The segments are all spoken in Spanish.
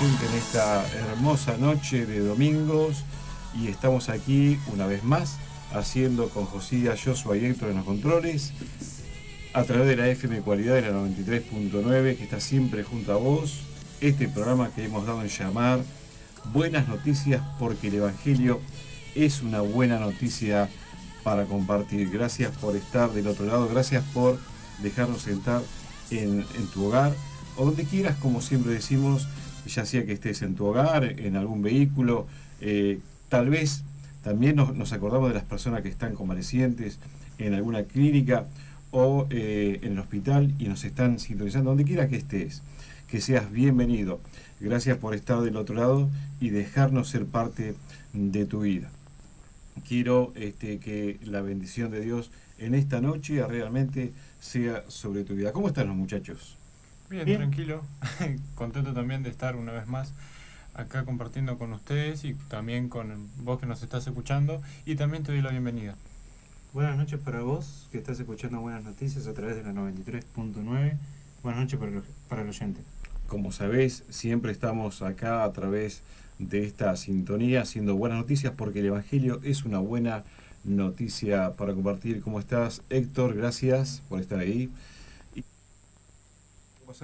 oyente en esta hermosa noche de domingos y estamos aquí una vez más haciendo con Josía, Joshua y Héctor en los controles a través de la FM Cualidad de la 93.9 que está siempre junto a vos, este programa que hemos dado en llamar Buenas Noticias porque el Evangelio es una buena noticia para compartir. Gracias por estar del otro lado, gracias por dejarnos sentar en tu hogar o donde quieras, como siempre decimos, ya sea que estés en tu hogar, en algún vehículo, tal vez también nos acordamos de las personas que están convalecientes en alguna clínica o en el hospital y nos están sintonizando, donde quiera que estés, que seas bienvenido. Gracias por estar del otro lado y dejarnos ser parte de tu vida. Quiero que la bendición de Dios en esta noche realmente sea sobre tu vida. ¿Cómo están los muchachos? Bien, tranquilo, contento también de estar una vez más acá compartiendo con ustedes y también con vos que nos estás escuchando, y también te doy la bienvenida. Buenas noches para vos que estás escuchando Buenas Noticias a través de la 93.9. Buenas noches para el oyente. Como sabés, siempre estamos acá a través de esta sintonía haciendo buenas noticias porque el Evangelio es una buena noticia para compartir. ¿Cómo estás, Héctor? Gracias por estar ahí.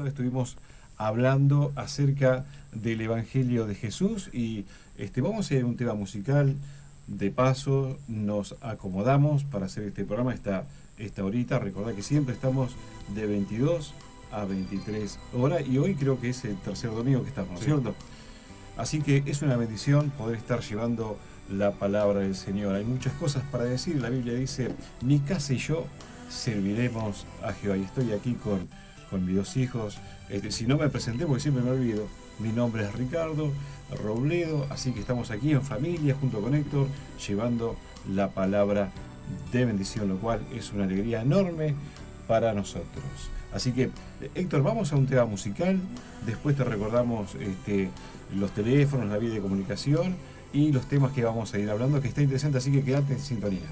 Estuvimos hablando acerca del Evangelio de Jesús y vamos a ir a un tema musical. De paso nos acomodamos para hacer este programa esta horita. Recordad que siempre estamos de 22 a 23 horas y hoy creo que es el tercer domingo que estamos, ¿no es cierto? Así que es una bendición poder estar llevando la palabra del Señor. Hay muchas cosas para decir. La Biblia dice, mi casa y yo serviremos a Jehová. Y estoy aquí con mis dos hijos. Si no me presenté, porque siempre me olvido, mi nombre es Ricardo Robledo, así que estamos aquí en familia junto con Héctor llevando la palabra de bendición, lo cual es una alegría enorme para nosotros. Así que, Héctor, vamos a un tema musical, después te recordamos los teléfonos, la vía de comunicación y los temas que vamos a ir hablando, que está interesante, así que quédate en sintonía.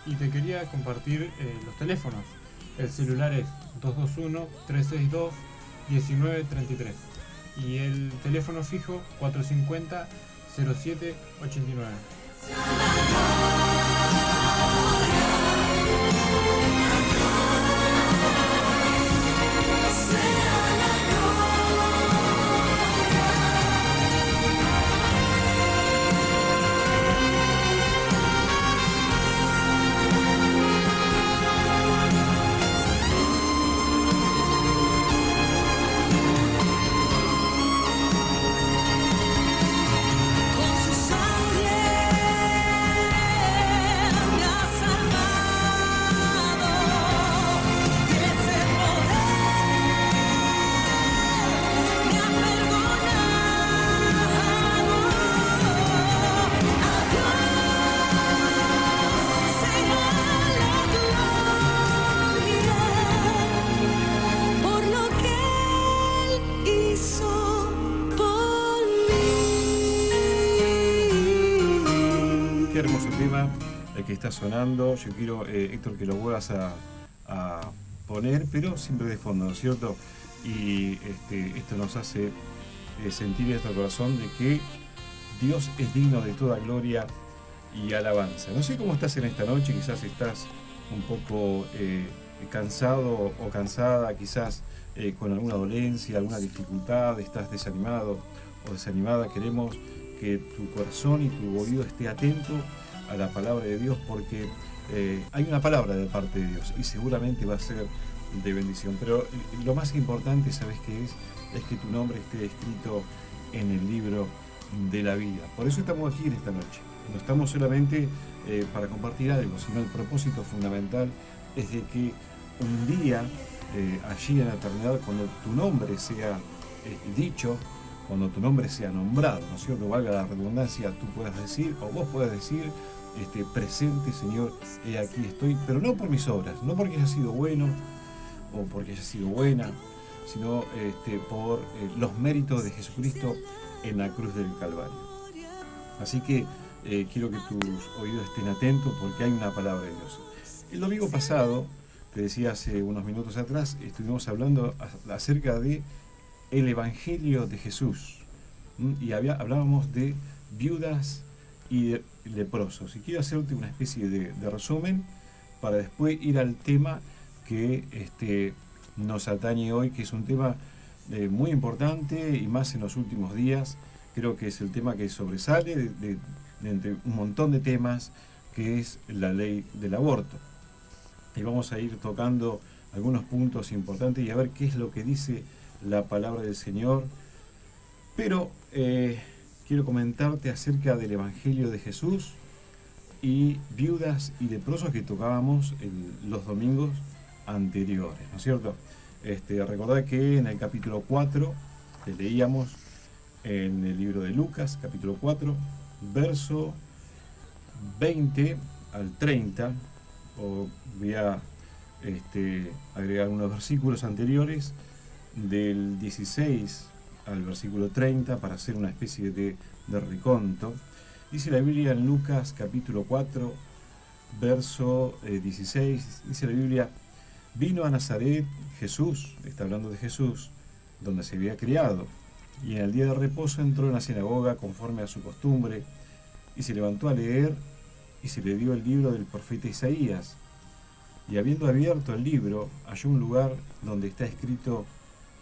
Y te quería compartir los teléfonos. El celular es 221-362-1933 y el teléfono fijo 450-0789. Con su sangre hermoso tema el que está sonando. Yo quiero, Héctor, que lo vuelvas a poner, pero siempre de fondo, ¿no es cierto? Y esto nos hace sentir en nuestro corazón de que Dios es digno de toda gloria y alabanza. No sé cómo estás en esta noche, quizás estás un poco cansado o cansada, quizás con alguna dolencia, alguna dificultad, estás desanimado o desanimada. Queremos que tu corazón y tu oído esté atento a la palabra de Dios, porque hay una palabra de parte de Dios y seguramente va a ser de bendición. Pero lo más importante, ¿sabes qué es? Es que tu nombre esté escrito en el libro de la vida. Por eso estamos aquí en esta noche. No estamos solamente para compartir algo, sino el propósito fundamental es de que un día, allí en la eternidad, cuando tu nombre sea dicho, cuando tu nombre sea nombrado, ¿no es cierto? Valga la redundancia, tú puedas decir, o vos puedas decir, presente, Señor, aquí estoy, pero no por mis obras, no porque haya sido bueno o porque haya sido buena, sino por los méritos de Jesucristo en la cruz del Calvario. Así que quiero que tus oídos estén atentos, porque hay una palabra de Dios. El domingo pasado, te decía hace unos minutos atrás, estuvimos hablando acerca de el Evangelio de Jesús, y hablábamos de viudas y de leprosos. Y quiero hacerte una especie de resumen para después ir al tema que nos atañe hoy, que es un tema muy importante y más en los últimos días. Creo que es el tema que sobresale de entre un montón de temas, que es la ley del aborto. Y vamos a ir tocando algunos puntos importantes y a ver qué es lo que dice la palabra del Señor. Pero quiero comentarte acerca del Evangelio de Jesús y viudas y leprosos que tocábamos los domingos anteriores, ¿no es cierto? Recordad que en el capítulo 4, que leíamos en el libro de Lucas, capítulo 4, verso 20 al 30, o voy a agregar unos versículos anteriores, del 16 al versículo 30, para hacer una especie de reconto. Dice la Biblia en Lucas capítulo 4, verso 16, dice la Biblia: vino a Nazaret Jesús, está hablando de Jesús, donde se había criado, y en el día de reposo entró en la sinagoga conforme a su costumbre, y se levantó a leer, y se le dio el libro del profeta Isaías. Y habiendo abierto el libro, halló un lugar donde está escrito: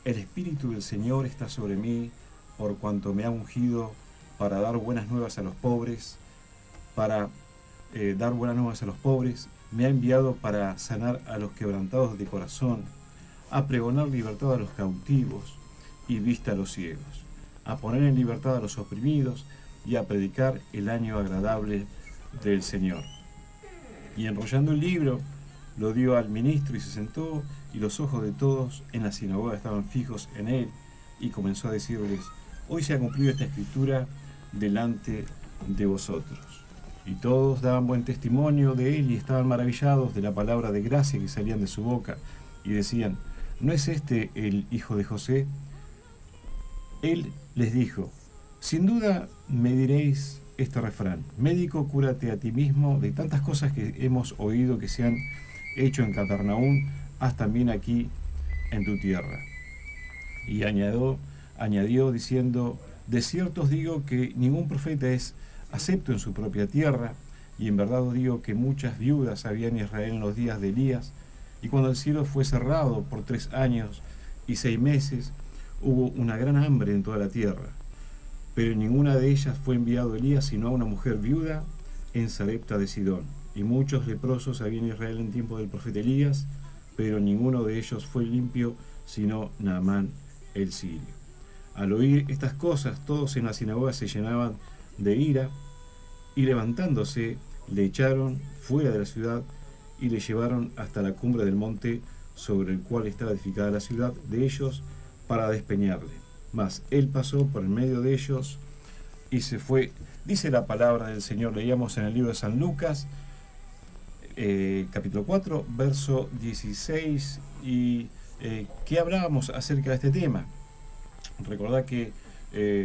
el Espíritu del Señor está sobre mí, por cuanto me ha ungido para dar buenas nuevas a los pobres, me ha enviado para sanar a los quebrantados de corazón, a pregonar libertad a los cautivos y vista a los ciegos, a poner en libertad a los oprimidos y a predicar el año agradable del Señor. Y enrollando el libro, lo dio al ministro y se sentó, y los ojos de todos en la sinagoga estaban fijos en él, y comenzó a decirles: hoy se ha cumplido esta escritura delante de vosotros. Y todos daban buen testimonio de él y estaban maravillados de la palabra de gracia que salían de su boca, y decían: ¿no es este el hijo de José? Él les dijo: sin duda me diréis este refrán: médico, cúrate a ti mismo. De tantas cosas que hemos oído que se han hecho en Capernaum, haz también aquí en tu tierra. Y añadió diciendo: de cierto os digo que ningún profeta es acepto en su propia tierra, y en verdad os digo que muchas viudas había en Israel en los días de Elías, y cuando el cielo fue cerrado por 3 años y 6 meses, hubo una gran hambre en toda la tierra. Pero en ninguna de ellas fue enviado Elías, sino a una mujer viuda en Sarepta de Sidón. Y muchos leprosos había en Israel en tiempo del profeta Elías, pero ninguno de ellos fue limpio, sino Naamán el sirio. Al oír estas cosas, todos en la sinagoga se llenaban de ira, y levantándose, le echaron fuera de la ciudad y le llevaron hasta la cumbre del monte sobre el cual estaba edificada la ciudad de ellos, para despeñarle. Mas él pasó por en medio de ellos y se fue. Dice la palabra del Señor. Leíamos en el libro de San Lucas, capítulo 4, verso 16, y que hablábamos acerca de este tema. Recordad que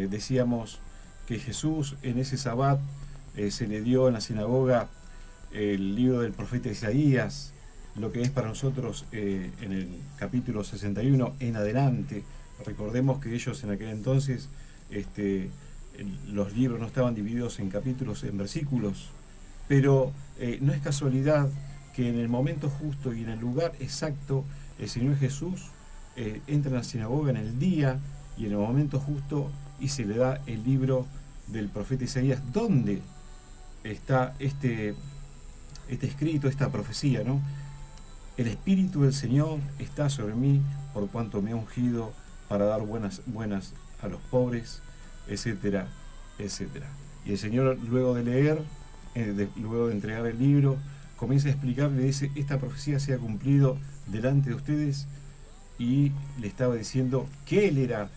decíamos que Jesús en ese sabbat se le dio en la sinagoga el libro del profeta Isaías, lo que es para nosotros en el capítulo 61 en adelante. Recordemos que ellos en aquel entonces los libros no estaban divididos en capítulos, en versículos, pero no es casualidad que en el momento justo y en el lugar exacto el Señor Jesús entra en la sinagoga en el día y en el momento justo y se le da el libro del profeta Isaías, donde está este escrito, esta profecía, ¿no? El Espíritu del Señor está sobre mí por cuanto me ha ungido para dar buenas a los pobres, etcétera, etcétera. Y el Señor, luego de leer, luego de entregar el libro, comienza a explicar, le dice, esta profecía se ha cumplido delante de ustedes, y le estaba diciendo que Él era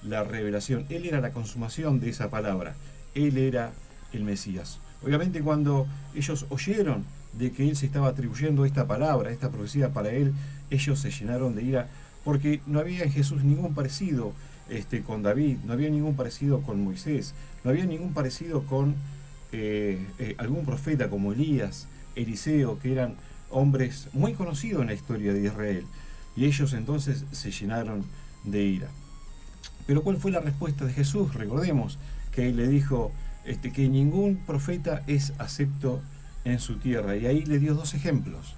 la revelación, Él era la consumación de esa palabra, Él era el Mesías. Obviamente cuando ellos oyeron de que Él se estaba atribuyendo esta palabra, esta profecía para Él, ellos se llenaron de ira, porque no había en Jesús ningún parecido con David, no había ningún parecido con Moisés, no había ningún parecido con algún profeta como Elías, Eliseo, que eran hombres muy conocidos en la historia de Israel. Y ellos entonces se llenaron de ira. Pero ¿cuál fue la respuesta de Jesús? Recordemos que Él le dijo que ningún profeta es acepto en su tierra. Y ahí le dio dos ejemplos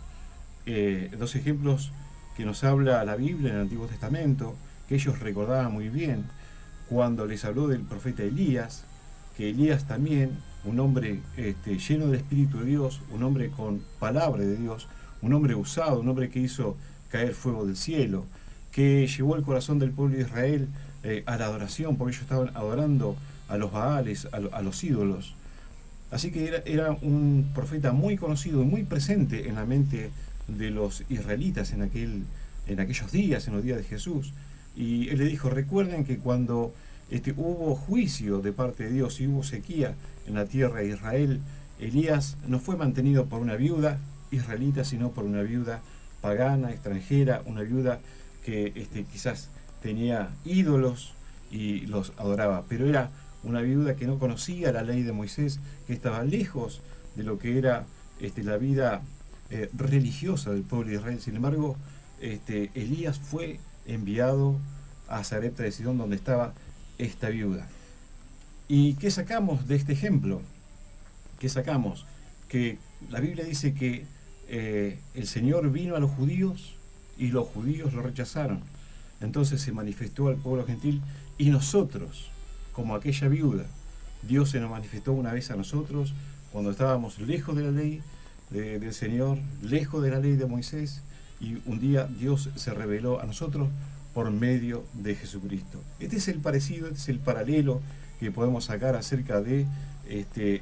que nos habla la Biblia en el Antiguo Testamento, que ellos recordaban muy bien, cuando les habló del profeta Elías, que Elías también, un hombre lleno del Espíritu de Dios, un hombre con palabra de Dios, un hombre usado, un hombre que hizo caer fuego del cielo, que llevó el corazón del pueblo de Israel a la adoración, porque ellos estaban adorando a los Baales, a los ídolos. Así que era un profeta muy conocido y muy presente en la mente de los israelitas en aquellos días, en los días de Jesús. Y Él le dijo, recuerden que cuando hubo juicio de parte de Dios y hubo sequía en la tierra de Israel, Elías no fue mantenido por una viuda israelita, sino por una viuda pagana, extranjera, una viuda que quizás tenía ídolos y los adoraba, pero era una viuda que no conocía la ley de Moisés, que estaba lejos de lo que era la vida religiosa del pueblo de Israel. Sin embargo, Elías fue enviado a Sarepta de Sidón, donde estaba esta viuda. ¿Y qué sacamos de este ejemplo? ¿Qué sacamos? Que la Biblia dice que el Señor vino a los judíos y los judíos lo rechazaron. Entonces se manifestó al pueblo gentil, y nosotros, como aquella viuda, Dios se nos manifestó una vez a nosotros cuando estábamos lejos de la ley del Señor, lejos de la ley de Moisés, y un día Dios se reveló a nosotros por medio de Jesucristo. Este es el parecido, este es el paralelo que podemos sacar acerca de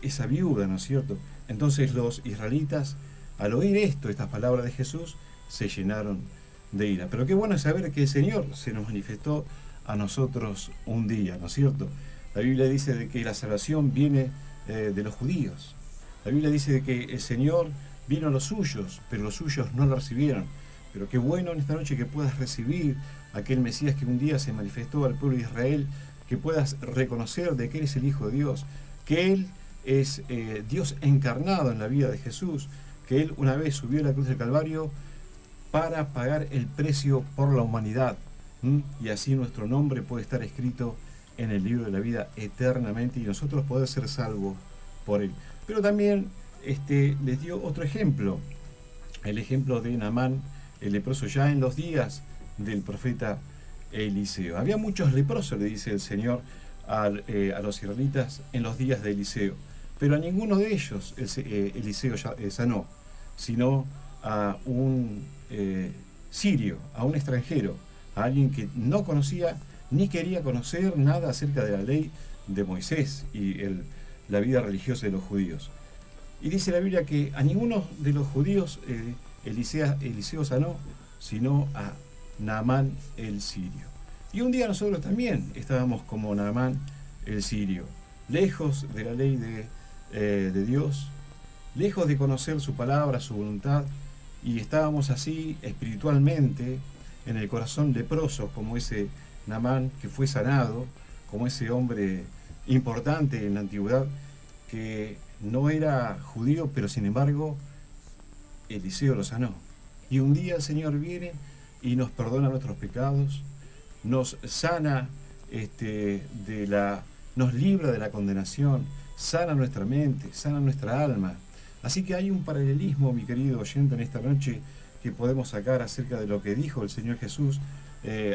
esa viuda, ¿no es cierto? Entonces los israelitas, al oír estas palabras de Jesús, se llenaron de ira. Pero qué bueno es saber que el Señor se nos manifestó a nosotros un día, ¿no es cierto? La Biblia dice de que la salvación viene de los judíos. La Biblia dice de que el Señor vino a los suyos, pero los suyos no lo recibieron. Pero qué bueno en esta noche que puedas recibir aquel Mesías que un día se manifestó al pueblo de Israel, que puedas reconocer de que Él es el Hijo de Dios, que Él es Dios encarnado en la vida de Jesús, que Él una vez subió a la cruz del Calvario para pagar el precio por la humanidad. Y así nuestro nombre puede estar escrito en el libro de la vida eternamente y nosotros poder ser salvos por Él. Pero también les dio otro ejemplo, el ejemplo de Naamán, el leproso, ya en los días del profeta Eliseo. Había muchos leprosos, le dice el Señor a los israelitas en los días de Eliseo, pero a ninguno de ellos Eliseo sanó, sino a un sirio, a un extranjero, a alguien que no conocía ni quería conocer nada acerca de la ley de Moisés y la vida religiosa de los judíos. Y dice la Biblia que a ninguno de los judíos Eliseo sanó, sino a Naamán el sirio. Y un día nosotros también estábamos como Naamán el sirio, lejos de la ley de Dios, lejos de conocer su palabra, su voluntad, y estábamos así espiritualmente en el corazón leproso, como ese Naamán que fue sanado, como ese hombre importante en la antigüedad, que no era judío, pero sin embargo Eliseo lo sanó. Y un día el Señor viene y nos perdona nuestros pecados, nos sana nos libra de la condenación, sana nuestra mente, sana nuestra alma. Así que hay un paralelismo, mi querido oyente, en esta noche que podemos sacar acerca de lo que dijo el Señor Jesús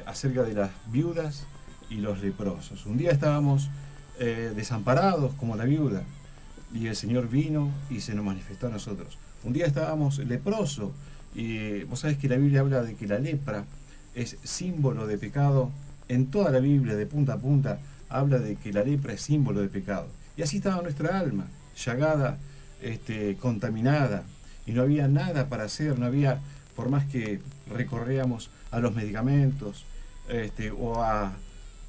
acerca de las viudas y los leprosos. Un día estábamos desamparados como la viuda y el Señor vino y se nos manifestó a nosotros. Un día estábamos leprosos y vos sabés que la Biblia habla de que la lepra es símbolo de pecado. En toda la Biblia, de punta a punta, habla de que la lepra es símbolo de pecado. Y así estaba nuestra alma, llagada, contaminada, y no había nada para hacer, no había, por más que recorríamos a los medicamentos o a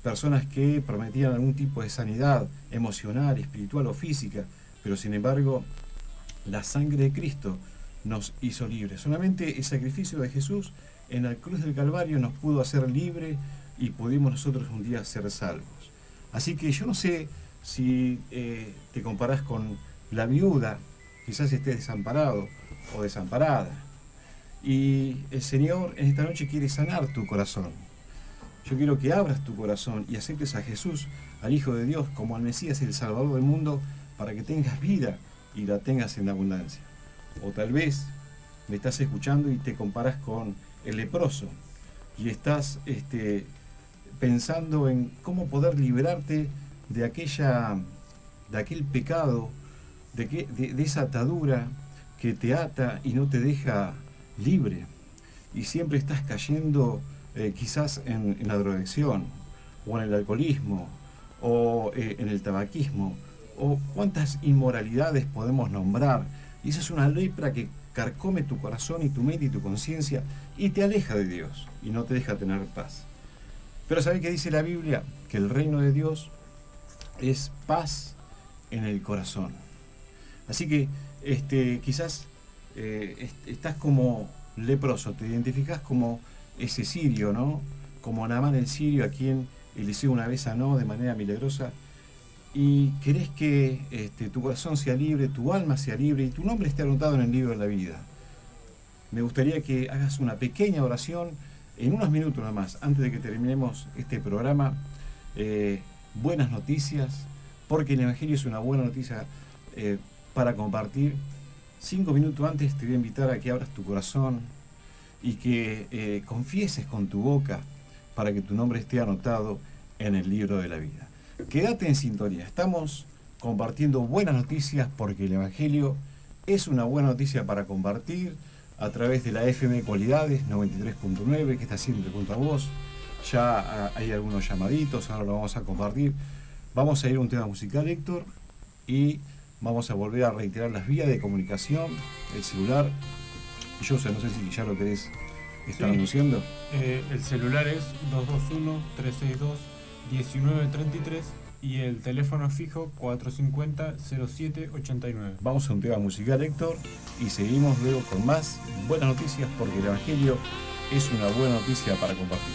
personas que prometían algún tipo de sanidad emocional, espiritual o física, pero sin embargo la sangre de Cristo nos hizo libres. Solamente el sacrificio de Jesús en la cruz del Calvario nos pudo hacer libres y pudimos nosotros un día ser salvos. Así que yo no sé si te comparás con la viuda, quizás estés desamparado o desamparada. Y el Señor en esta noche quiere sanar tu corazón. Yo quiero que abras tu corazón y aceptes a Jesús, al Hijo de Dios, como al Mesías, el Salvador del mundo, para que tengas vida y la tengas en abundancia. O tal vez me estás escuchando y te comparas con el leproso y estás pensando en cómo poder liberarte de aquel pecado, de esa atadura que te ata y no te deja libre. Y siempre estás cayendo quizás en la drogadicción, o en el alcoholismo, o en el tabaquismo, o cuántas inmoralidades podemos nombrar. Y esa es una lepra que carcome tu corazón y tu mente y tu conciencia y te aleja de Dios y no te deja tener paz. Pero ¿sabés qué dice la Biblia? Que el reino de Dios es paz en el corazón. Así que quizás estás como leproso, te identificás como ese sirio, ¿no? Como Naamán el sirio, a quien Eliseo una vez sanó de manera milagrosa, y querés que tu corazón sea libre, tu alma sea libre y tu nombre esté anotado en el libro de la vida. Me gustaría que hagas una pequeña oración en unos minutos nada más, antes de que terminemos este programa. Buenas noticias, porque el Evangelio es una buena noticia para compartir. 5 minutos antes te voy a invitar a que abras tu corazón y que confieses con tu boca para que tu nombre esté anotado en el libro de la vida. Quédate en sintonía, estamos compartiendo buenas noticias porque el Evangelio es una buena noticia para compartir a través de la FM Cualidades 93.9 que está siempre junto a vos. Ya hay algunos llamaditos, ahora lo vamos a compartir. Vamos a ir a un tema musical, Héctor, y vamos a volver a reiterar las vías de comunicación, el celular. Yo no sé si ya lo querés estar anunciando. El celular es 221-362-1933 y el teléfono fijo 450-0789. Vamos a un tema musical, Héctor, y seguimos luego con más buenas noticias porque el Evangelio es una buena noticia para compartir.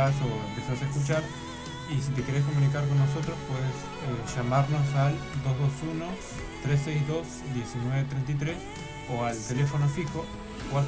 encontrás o empezás a escuchar. Y si te querés comunicar con nosotros, puedes llamarnos al 221-362-1933 o al teléfono fijo 450-0789.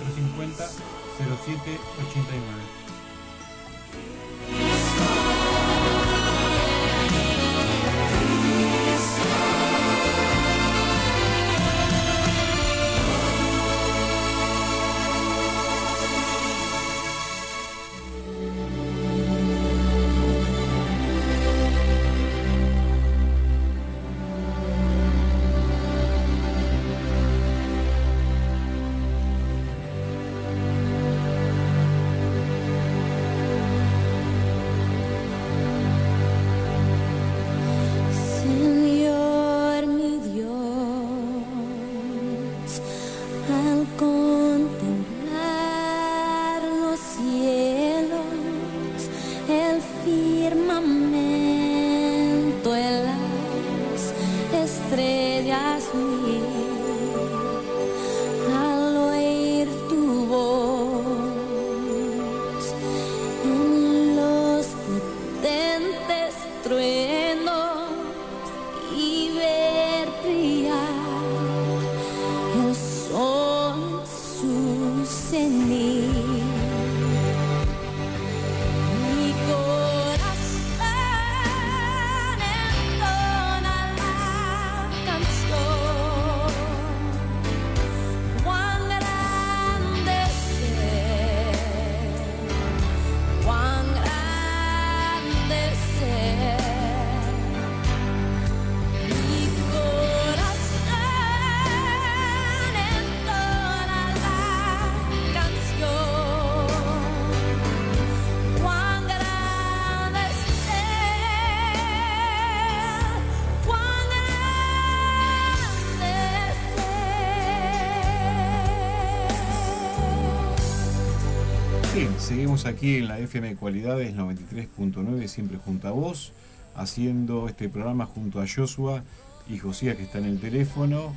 Seguimos aquí en la FM Cualidades 93.9, siempre junto a vos, haciendo este programa junto a Joshua y Josías, que está en el teléfono.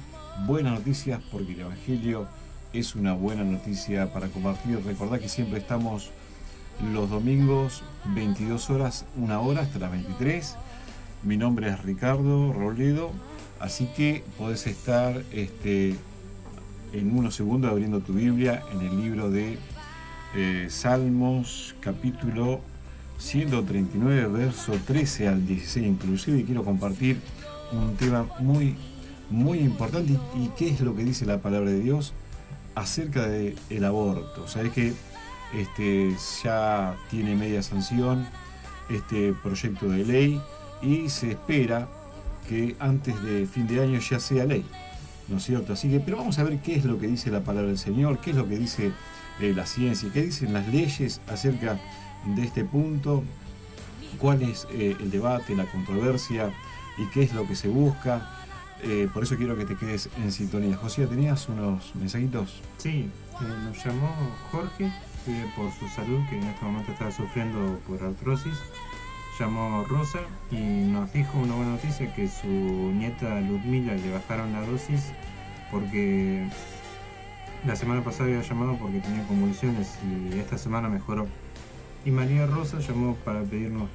Buenas noticias, porque el Evangelio es una buena noticia para compartir. Recordá que siempre estamos los domingos 22 horas, 1 hora hasta las 23. Mi nombre es Ricardo Robledo, así que podés estar en unos segundos abriendo tu Biblia en el libro de Salmos, capítulo 139, verso 13 al 16 inclusive. Quiero compartir un tema muy importante. ¿Y qué es lo que dice la palabra de Dios acerca del aborto? Sabés que ya tiene media sanción este proyecto de ley y se espera que antes de fin de año ya sea ley, ¿no es cierto? Así que, pero vamos a ver qué es lo que dice la palabra del Señor, qué es lo que dice la ciencia, qué dicen las leyes acerca de este punto, cuál es el debate, la controversia y qué es lo que se busca. Por eso quiero que te quedes en sintonía. José, ¿tenías unos mensajitos? Sí, nos llamó Jorge, por su salud, que en este momento está sufriendo por artrosis. Llamó Rosa y nos dijo una buena noticia, que su nieta Ludmila le bajaron la dosis porque la semana pasada había llamado porque tenía convulsiones y esta semana mejoró. Y María Rosa llamó para pedirnos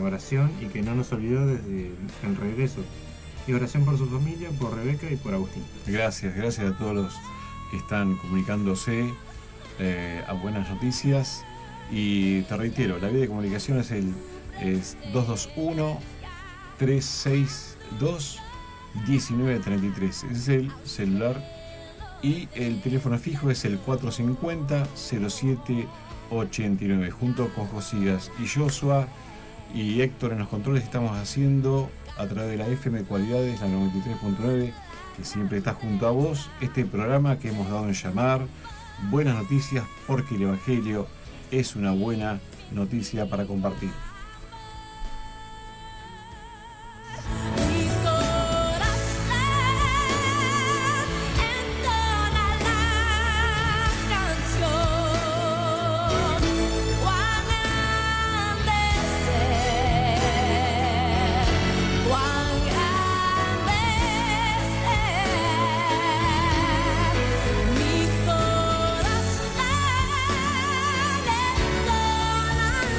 oración y que no nos olvidó desde el regreso. Y oración por su familia, por Rebeca y por Agustín. Gracias a todos los que están comunicándose a buenas noticias. Y te reitero, la vía de comunicación es 221-362-1933. Ese es el celular. Y el teléfono fijo es el 450-0789. Junto con Josías y Joshua y Héctor en los controles estamos haciendo a través de la FM Cualidades, la 93.9, que siempre está junto a vos, este programa que hemos dado en llamar Buenas Noticias, porque el Evangelio es una buena noticia para compartir.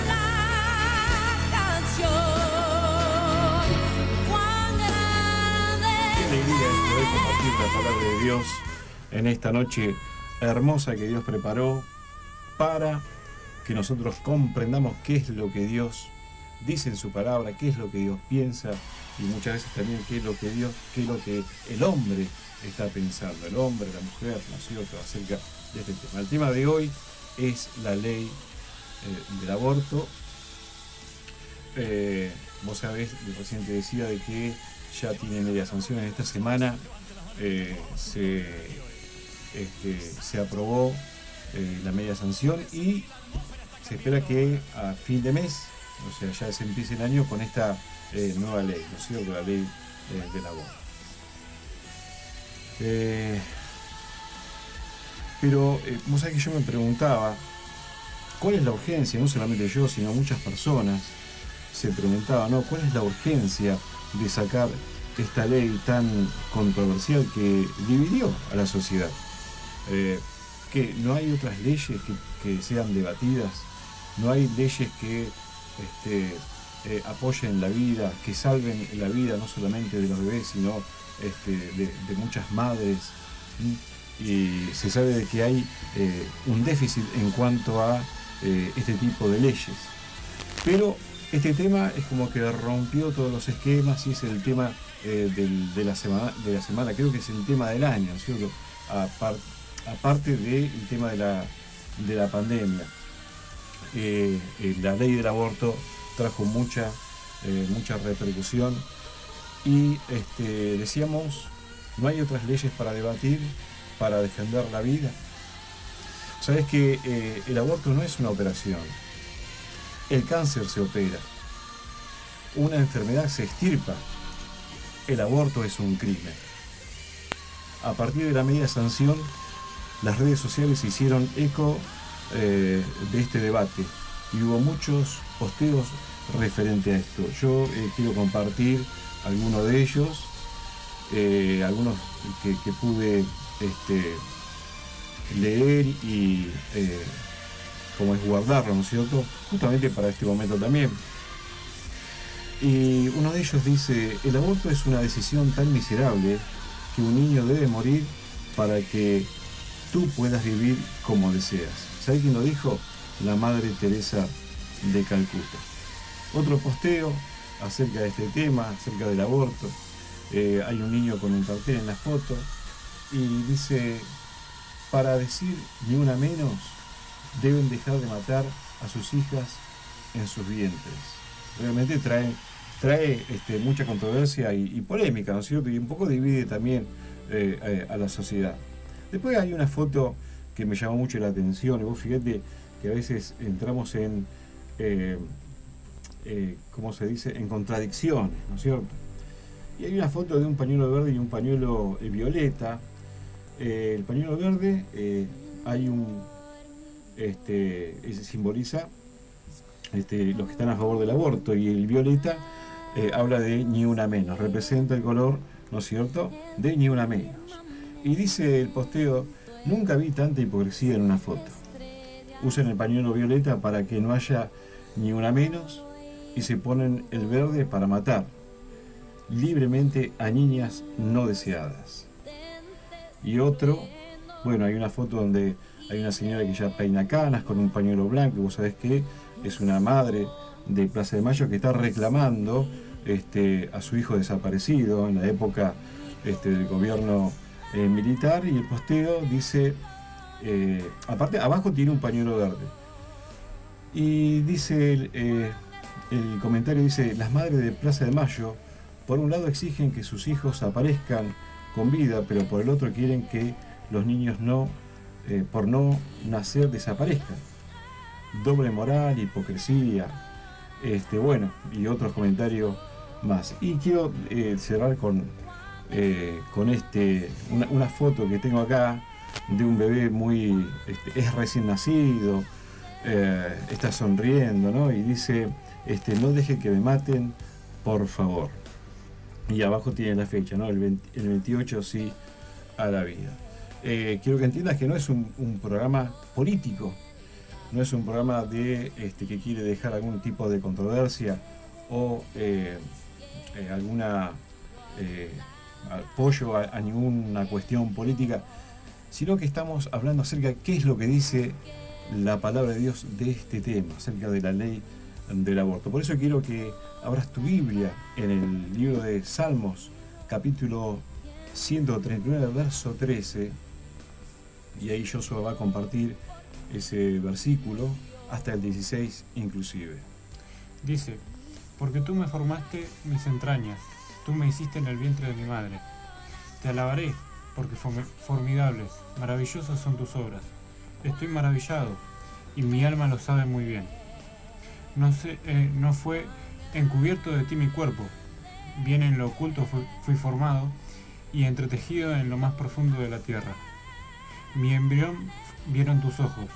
La compartir la palabra de Dios en esta noche hermosa que Dios preparó para que nosotros comprendamos qué es lo que Dios dice en su palabra, qué es lo que Dios piensa y muchas veces también qué es lo que el hombre está pensando, el hombre, la mujer, ¿no es cierto?, acerca de este tema. El tema de hoy es la ley del aborto. Vos sabés, recién te decía de que ya tiene media sanción. En esta semana se aprobó la media sanción y se espera que a fin de mes, o sea, ya se empiece el año con esta nueva ley, ¿no es cierto?, la ley del aborto. Pero vos sabés que yo me preguntaba, ¿cuál es la urgencia? No solamente yo, sino muchas personas se preguntaban, ¿no?, ¿cuál es la urgencia de sacar esta ley tan controversial que dividió a la sociedad? Que no hay otras leyes que sean debatidas, no hay leyes que apoyen la vida, que salven la vida no solamente de los bebés, sino de muchas madres. Y se sabe de que hay un déficit en cuanto a este tipo de leyes. Pero este tema es como que rompió todos los esquemas y es el tema de la semana, creo que es el tema del año, ¿cierto? Aparte del tema de la pandemia. La ley del aborto trajo mucha repercusión y decíamos, no hay otras leyes para debatir, para defender la vida. Sabes que el aborto no es una operación, el cáncer se opera, una enfermedad se extirpa, el aborto es un crimen. A partir de la media sanción, las redes sociales hicieron eco de este debate y hubo muchos posteos referente a esto. Yo quiero compartir algunos de ellos, algunos que pude leer y como es guardarlo, ¿no es cierto?, justamente para este momento también. Y uno de ellos dice: el aborto es una decisión tan miserable que un niño debe morir para que tú puedas vivir como deseas. ¿Sabes quién lo dijo? La Madre Teresa de Calcuta. Otro posteo acerca de este tema, acerca del aborto. Hay un niño con un cartel en la foto y dice: para decir ni una menos, deben dejar de matar a sus hijas en sus vientres. Realmente trae mucha controversia y polémica, ¿no es cierto? Y un poco divide también a la sociedad. Después hay una foto que me llamó mucho la atención, y vos fíjate que a veces entramos en, ¿cómo se dice?, en contradicciones, ¿no es cierto? Y hay una foto de un pañuelo verde y un pañuelo violeta. El pañuelo verde hay simboliza los que están a favor del aborto, y el violeta habla de ni una menos, representa el color, ¿no es cierto?, de ni una menos. Y dice el posteo: nunca vi tanta hipocresía en una foto. Usan el pañuelo violeta para que no haya ni una menos y se ponen el verde para matar libremente a niñas no deseadas. Y otro, bueno, hay una foto donde hay una señora que ya peina canas con un pañuelo blanco, y vos sabés que es una madre de Plaza de Mayo que está reclamando a su hijo desaparecido en la época del gobierno militar. Y el posteo dice, aparte abajo tiene un pañuelo verde, y dice el comentario dice: las madres de Plaza de Mayo por un lado exigen que sus hijos aparezcan con vida, pero por el otro quieren que los niños por no nacer desaparezcan. Doble moral, hipocresía, bueno, y otros comentarios más. Y quiero cerrar con una foto que tengo acá de un bebé es recién nacido, está sonriendo, ¿no? Y dice: no deje que me maten, por favor. Y abajo tiene la fecha, ¿no? El 28 sí a la vida. Quiero que entiendas que no es un programa político, no es un programa que quiere dejar algún tipo de controversia o apoyo a ninguna cuestión política, sino que estamos hablando acerca de qué es lo que dice la palabra de Dios de este tema, acerca de la ley del aborto. Por eso quiero que abras tu Biblia en el libro de Salmos, capítulo 139, verso 13, y ahí Joshua va a compartir ese versículo hasta el 16 inclusive. Dice: porque tú me formaste mis entrañas, tú me hiciste en el vientre de mi madre. Te alabaré, porque formidables, maravillosas son tus obras. Estoy maravillado, y mi alma lo sabe muy bien. No fue encubierto de ti mi cuerpo, bien en lo oculto fui formado, y entretejido en lo más profundo de la tierra. Mi embrión vieron tus ojos,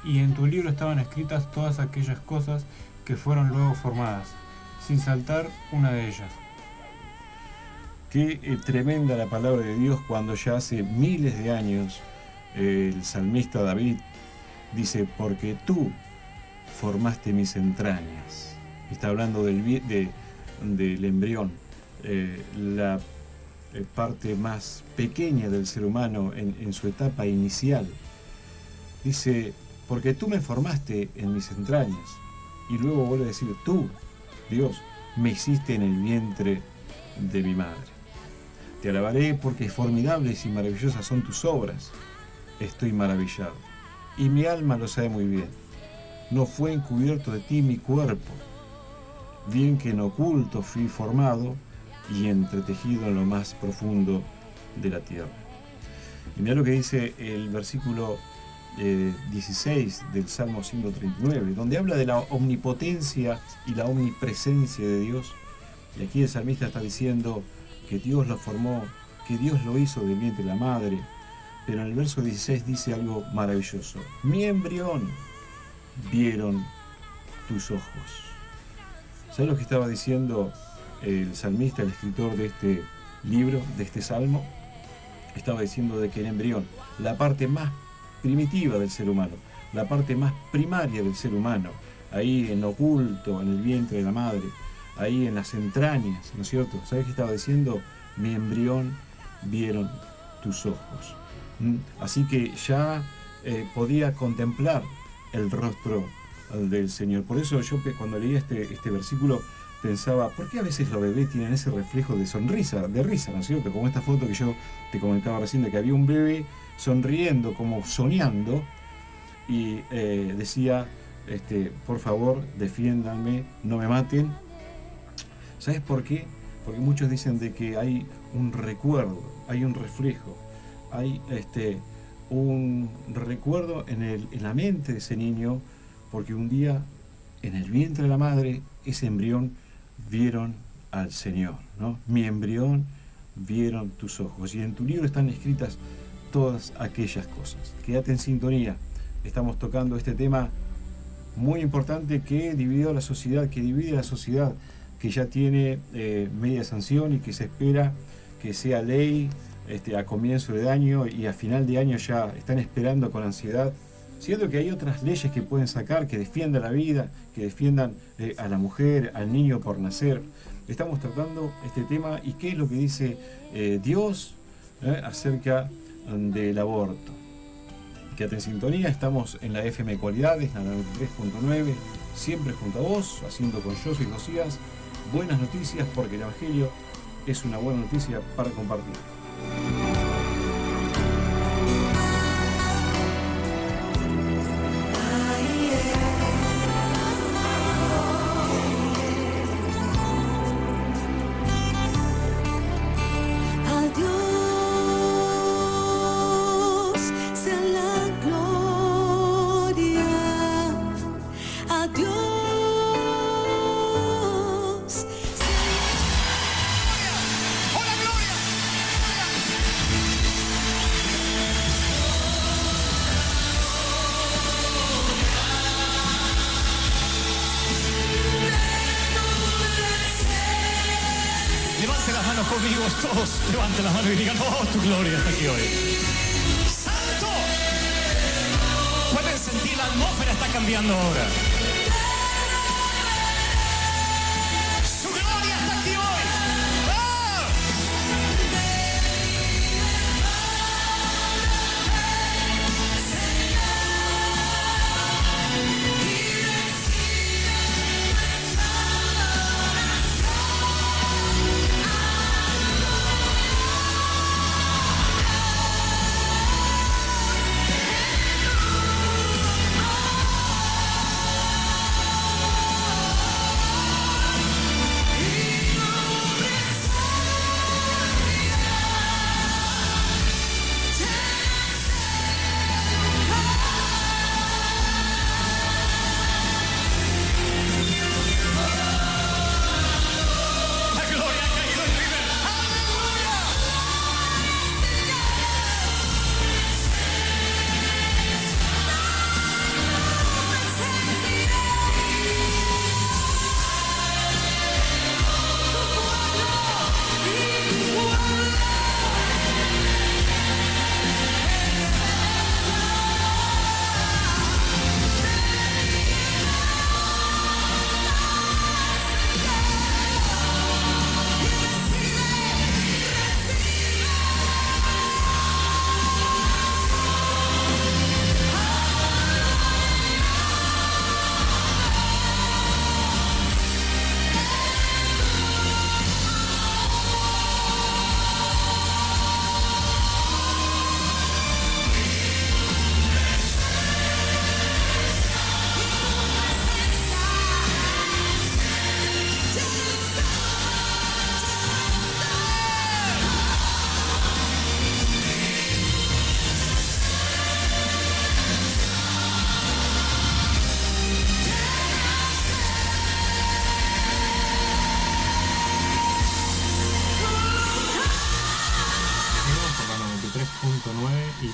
y en tu libro estaban escritas todas aquellas cosas que fueron luego formadas, sin saltar una de ellas. Qué tremenda la palabra de Dios cuando ya hace miles de años el salmista David dice: porque tú formaste mis entrañas. Está hablando del embrión, la parte más pequeña del ser humano en su etapa inicial. Dice: porque tú me formaste en mis entrañas. Y luego vuelve a decir: tú, Dios, me hiciste en el vientre de mi madre. Te alabaré porque formidables y maravillosas son tus obras. Estoy maravillado, y mi alma lo sabe muy bien. No fue encubierto de ti mi cuerpo, bien que en oculto fui formado y entretejido en lo más profundo de la tierra. Y mira lo que dice el versículo 16 del Salmo 139, donde habla de la omnipotencia y la omnipresencia de Dios. Y aquí el salmista está diciendo que Dios lo formó, que Dios lo hizo del vientre de la madre. Pero en el verso 16 dice algo maravilloso: mi embrión vieron tus ojos. ¿Sabes lo que estaba diciendo el salmista, el escritor de este libro, de este salmo? Estaba diciendo de que el embrión, la parte más primitiva del ser humano, la parte más primaria del ser humano, ahí en oculto, en el vientre de la madre, ahí en las entrañas, ¿no es cierto? ¿Sabes qué estaba diciendo? Mi embrión vieron tus ojos. Así que ya podía contemplar el rostro del Señor. Por eso yo cuando leía este versículo pensaba: ¿por qué a veces los bebés tienen ese reflejo de sonrisa, de risa, ¿no es cierto? Como esta foto que yo te comentaba recién, de que había un bebé sonriendo, como soñando, y decía, por favor, defiéndanme, no me maten. ¿Sabes por qué? Porque muchos dicen de que hay un recuerdo, hay un reflejo, hay un recuerdo en la mente de ese niño, porque un día en el vientre de la madre, ese embrión vieron al Señor, ¿no? Mi embrión vieron tus ojos, y en tu libro están escritas todas aquellas cosas. Quédate en sintonía, estamos tocando este tema muy importante que dividió la sociedad, que divide la sociedad, que ya tiene media sanción y que se espera que sea ley a comienzo de año, y a final de año ya están esperando con ansiedad. Siento que hay otras leyes que pueden sacar que defiendan la vida, que defiendan a la mujer, al niño por nacer. Estamos tratando este tema y qué es lo que dice Dios acerca del aborto. Quédate en sintonía, estamos en la FM Cualidades, la 93.9, siempre junto a vos, haciendo con Josué y Josías buenas noticias, porque el Evangelio es una buena noticia para compartir. Todos levanten las manos y digan: oh, tu gloria está aquí hoy. ¡Santo! Pueden sentir, la atmósfera está cambiando ahora. Su gloria está aquí hoy. ¡Oh!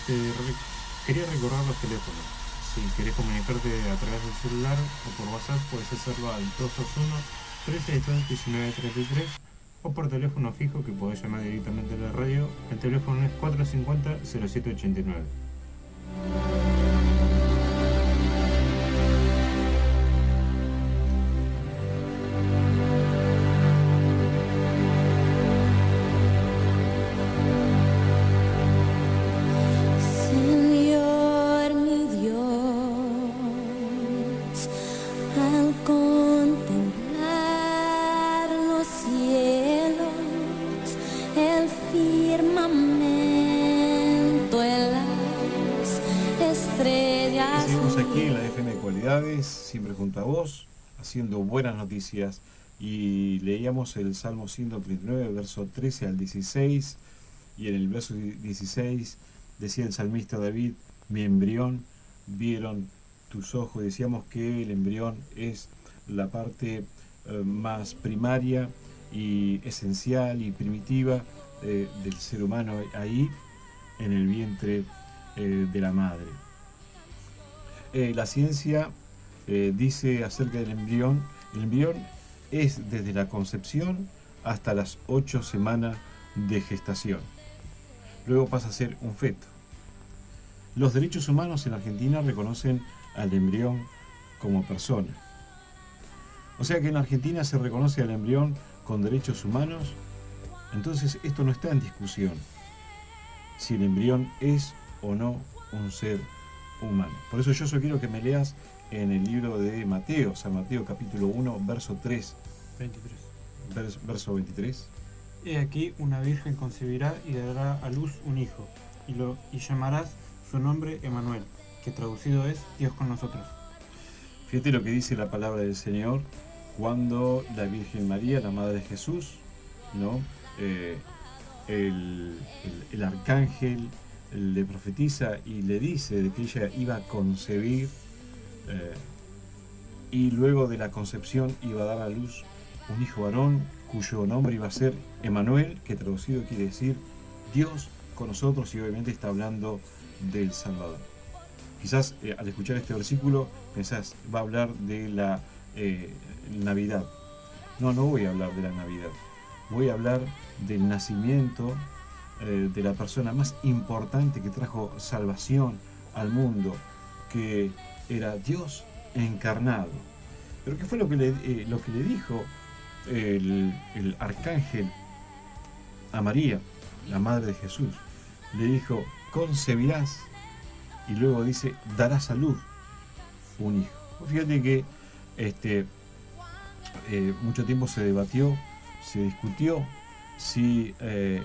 Quería recordar los teléfonos. Si querés comunicarte a través del celular o por WhatsApp, puedes hacerlo al 221-362-1933 o por teléfono fijo que podés llamar directamente a la radio. El teléfono es 450-0789. Señor mi Dios, al contemplar los cielos, el firmamento, las estrellas. Seguimos aquí en la FM Cualidades, siempre junto a vos, haciendo buenas noticias. Y leíamos el Salmo 139, verso 13 al 16, y en el verso 16 decía el salmista David: mi embrión vieron tus ojos. Decíamos que el embrión es la parte más primaria y esencial y primitiva del ser humano, ahí en el vientre de la madre. La ciencia dice acerca del embrión: el embrión es desde la concepción hasta las 8 semanas de gestación. Luego pasa a ser un feto. Los derechos humanos en Argentina reconocen al embrión como persona. O sea que en Argentina se reconoce al embrión con derechos humanos. Entonces esto no está en discusión, si el embrión es o no un ser humano. Por eso yo solo quiero que me leas en el libro de Mateo, San Mateo capítulo 1, verso 3. 23. Verso 23. He aquí una virgen concebirá y dará a luz un hijo, y llamarás su nombre Emmanuel, que traducido es Dios con nosotros. Fíjate lo que dice la palabra del Señor cuando la Virgen María, la Madre de Jesús, ¿no? El arcángel le profetiza y le dice de que ella iba a concebir y luego de la concepción iba a dar a luz un hijo varón cuyo nombre iba a ser Emmanuel, que traducido quiere decir Dios con nosotros, y obviamente está hablando del Salvador. Quizás al escuchar este versículo pensás, va a hablar de la Navidad. No voy a hablar de la Navidad. Voy a hablar del nacimiento de la persona más importante que trajo salvación al mundo, que era Dios encarnado. Pero ¿qué fue lo que le dijo el arcángel a María, la madre de Jesús? Le dijo: concebirás, y luego dice: darás a luz un hijo. Fíjate que mucho tiempo se debatió, se discutió si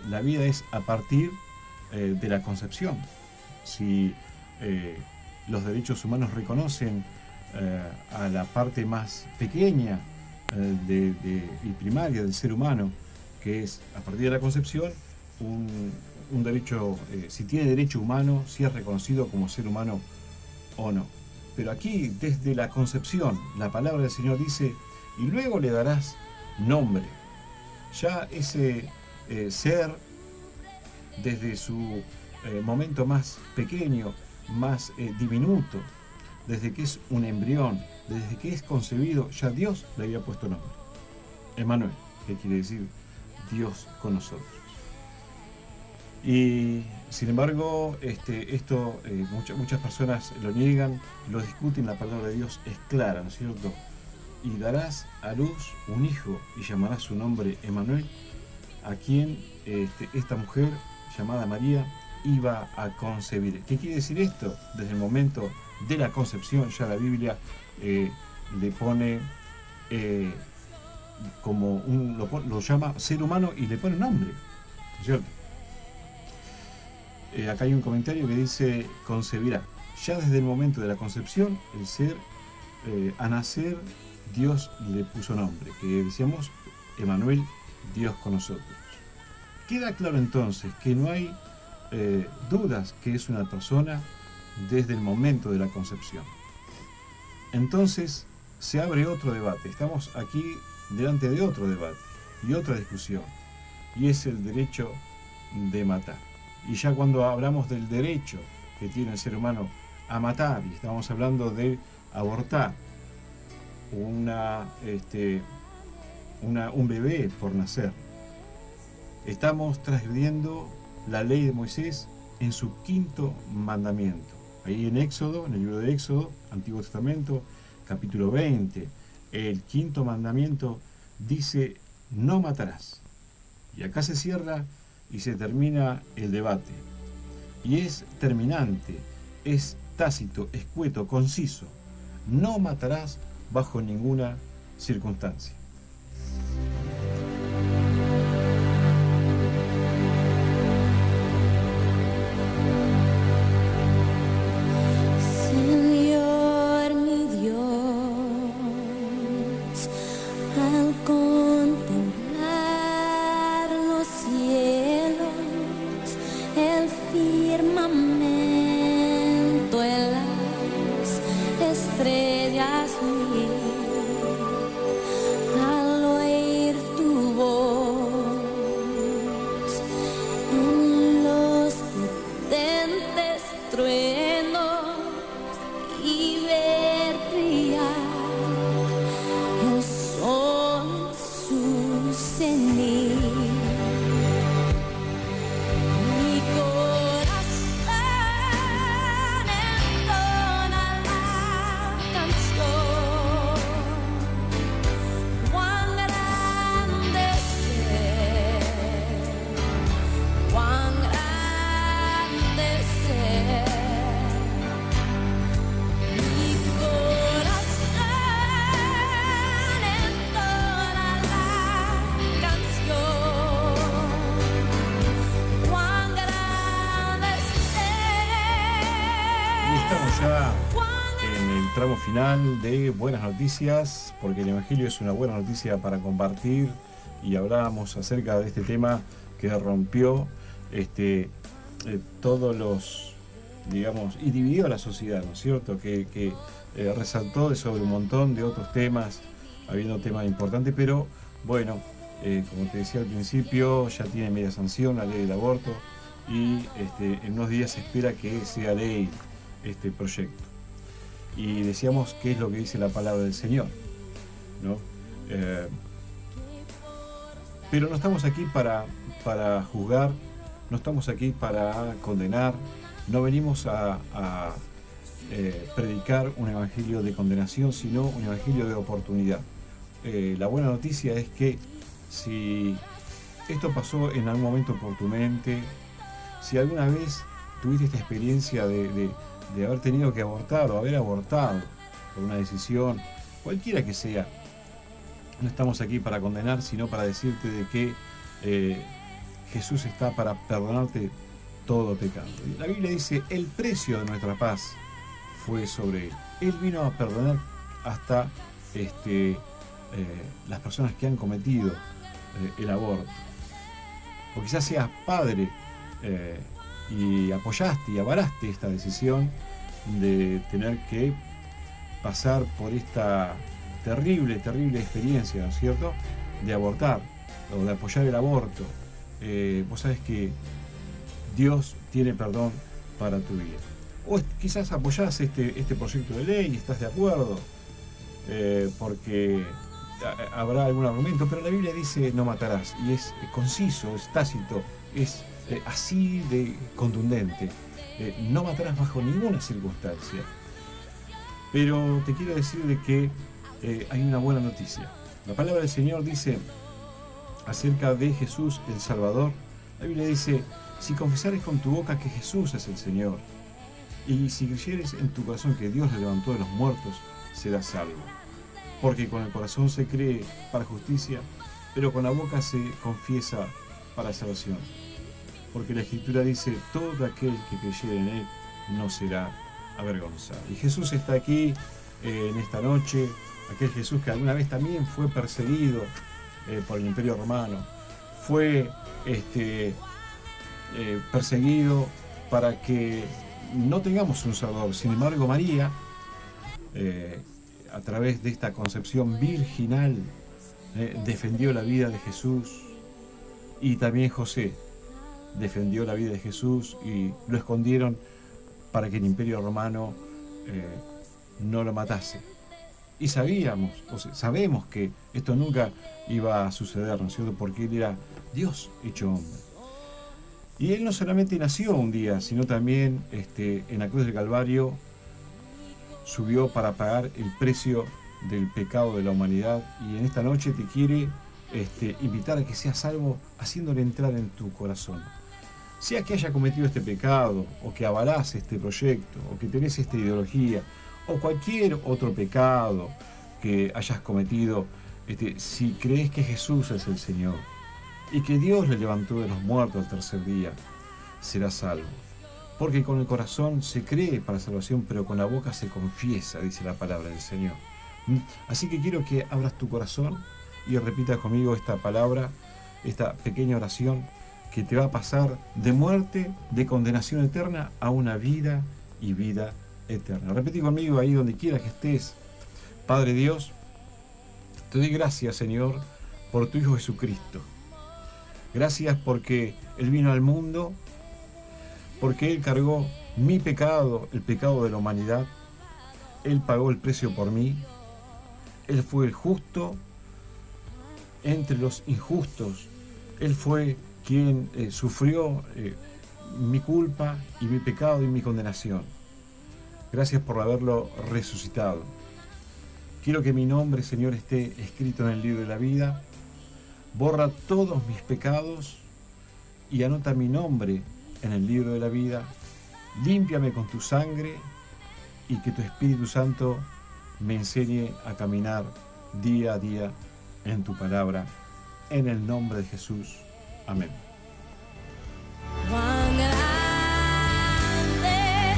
la vida es a partir de la concepción, si los derechos humanos reconocen a la parte más pequeña y primaria del ser humano, que es a partir de la concepción, un derecho, si tiene derecho humano, si es reconocido como ser humano o no. Pero aquí, desde la concepción, la palabra del Señor dice: y luego le darás nombre. Ya ese ser, desde su momento más pequeño, más diminuto, desde que es un embrión, desde que es concebido, ya Dios le había puesto nombre. Emmanuel, que quiere decir Dios con nosotros. Y sin embargo, esto muchas personas lo niegan, lo discuten. La palabra de Dios es clara, ¿no es cierto? Y darás a luz un hijo y llamarás su nombre Emmanuel, a quien esta mujer llamada María iba a concebir. ¿Qué quiere decir esto? Desde el momento de la concepción ya la Biblia le pone lo llama ser humano y le pone nombre, ¿no es cierto? Acá hay un comentario que dice: concebirá. Ya desde el momento de la concepción, el ser, a nacer, Dios le puso nombre, que decíamos Emmanuel, Dios con nosotros. Queda claro entonces que no hay dudas que es una persona desde el momento de la concepción. Entonces se abre otro debate. Estamos aquí delante de otro debate y otra discusión, y es el derecho de matar. Y ya cuando hablamos del derecho que tiene el ser humano a matar, y estamos hablando de abortar un bebé por nacer, estamos transgrediendo la ley de Moisés en su 5.º mandamiento. Ahí en Éxodo, en el libro de Éxodo, Antiguo Testamento, capítulo 20, el 5.º mandamiento dice: no matarás. Y acá se cierra y se termina el debate. Y es terminante, es tácito, escueto, conciso. No matarás bajo ninguna circunstancia. Señor mi Dios, al contemplar los cielos, el firmamento, en las estrellas al oír tu voz, en los potentes truenos y ver brillar el sol en su cenit. Mi corazón entona la canción. Cuán grande es Él, cuán grande es Él. Mi corazón entona la canción. Cuán grande es Y estamos Él. ya en el tramo final de Buenas Noticias, porque el Evangelio es una buena noticia para compartir, y hablábamos acerca de este tema que rompió todos los, digamos, y dividió a la sociedad, ¿no es cierto? Que resaltó sobre un montón de otros temas, habiendo temas importantes, pero bueno, como te decía al principio, ya tiene media sanción la ley del aborto, y en unos días se espera que sea ley este proyecto. Y decíamos qué es lo que dice la palabra del Señor, ¿no? Pero no estamos aquí para juzgar, no estamos aquí para condenar, no venimos a predicar un evangelio de condenación, sino un evangelio de oportunidad. La buena noticia es que si esto pasó en algún momento por tu mente, si alguna vez tuviste esta experiencia de haber tenido que abortar o haber abortado por una decisión, cualquiera que sea, no estamos aquí para condenar, sino para decirte de que Jesús está para perdonarte todo pecado. La Biblia dice: el precio de nuestra paz fue sobre Él. Él vino a perdonar hasta las personas que han cometido el aborto. O quizás seas padre y apoyaste y avalaste esta decisión de tener que pasar por esta terrible experiencia, ¿no es cierto?, de abortar o de apoyar el aborto. Vos sabés que Dios tiene perdón para tu vida. O quizás apoyás este proyecto de ley y estás de acuerdo, porque habrá algún argumento, pero la Biblia dice: no matarás, y es conciso, es tácito, es así de contundente. No matarás bajo ninguna circunstancia. Pero te quiero decir de que hay una buena noticia. La palabra del Señor dice acerca de Jesús el Salvador. La Biblia dice: si confesares con tu boca que Jesús es el Señor, y si creyeres en tu corazón que Dios le levantó de los muertos, serás salvo. Porque con el corazón se cree para justicia, pero con la boca se confiesa para salvación. Porque la Escritura dice: todo aquel que creyere en Él no será avergonzado. Y Jesús está aquí en esta noche, aquel Jesús que alguna vez también fue perseguido por el Imperio Romano, fue perseguido para que no tengamos un Salvador. Sin embargo, María, a través de esta concepción virginal, defendió la vida de Jesús, y también José defendió la vida de Jesús y lo escondieron para que el Imperio Romano no lo matase. Y sabemos que esto nunca iba a suceder, ¿no es cierto? Porque Él era Dios hecho hombre. Y Él no solamente nació un día, sino también en la cruz del Calvario subió para pagar el precio del pecado de la humanidad. Y en esta noche te quiere invitar a que seas salvo haciéndole entrar en tu corazón. Sea que haya cometido este pecado, o que avalás este proyecto, o que tenés esta ideología, o cualquier otro pecado que hayas cometido, si crees que Jesús es el Señor y que Dios le levantó de los muertos al tercer día, serás salvo. Porque con el corazón se cree para salvación, pero con la boca se confiesa, dice la palabra del Señor. Así que quiero que abras tu corazón y repitas conmigo esta palabra, esta pequeña oración que te va a pasar de muerte, de condenación eterna, a una vida y vida eterna. Repetí conmigo ahí donde quiera que estés. Padre Dios, te doy gracias, Señor, por tu Hijo Jesucristo. Gracias porque Él vino al mundo, porque Él cargó mi pecado, el pecado de la humanidad. Él pagó el precio por mí. Él fue el justo entre los injustos. Él fue quien sufrió mi culpa y mi pecado y mi condenación. Gracias por haberlo resucitado. Quiero que mi nombre, Señor, esté escrito en el libro de la vida. Borra todos mis pecados y anota mi nombre en el libro de la vida. Límpiame con tu sangre y que tu Espíritu Santo me enseñe a caminar día a día en tu palabra. En el nombre de Jesús. Amén. Cuán grande es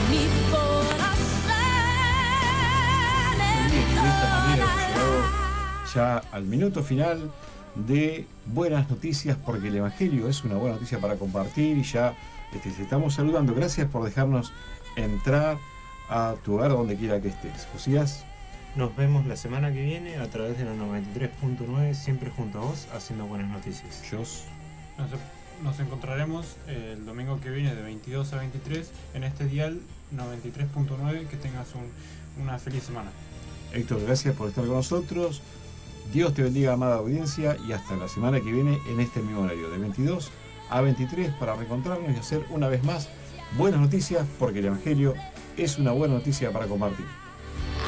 mi corazón Muy bien, y de esta manera hemos llegado ya al minuto final de buenas noticias, porque el Evangelio es una buena noticia para compartir y ya te estamos saludando. Gracias por dejarnos entrar a tu hogar donde quiera que estés. Josías. Nos vemos la semana que viene a través de la 93.9, siempre junto a vos, haciendo buenas noticias. Jos. Nos encontraremos el domingo que viene de 22 a 23 en este dial 93.9. Que tengas una feliz semana. Héctor, gracias por estar con nosotros. Dios te bendiga, amada audiencia, y hasta la semana que viene en este mismo horario, de 22 a 23, para reencontrarnos y hacer una vez más buenas noticias, porque el Evangelio es una buena noticia para compartir.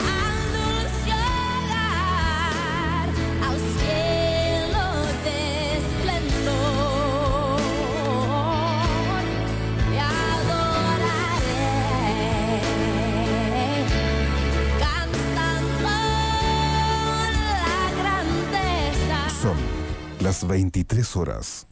al dulce hogar, al cielo de esplendor, te adoraré, cantando la grandeza. Son las 23 horas.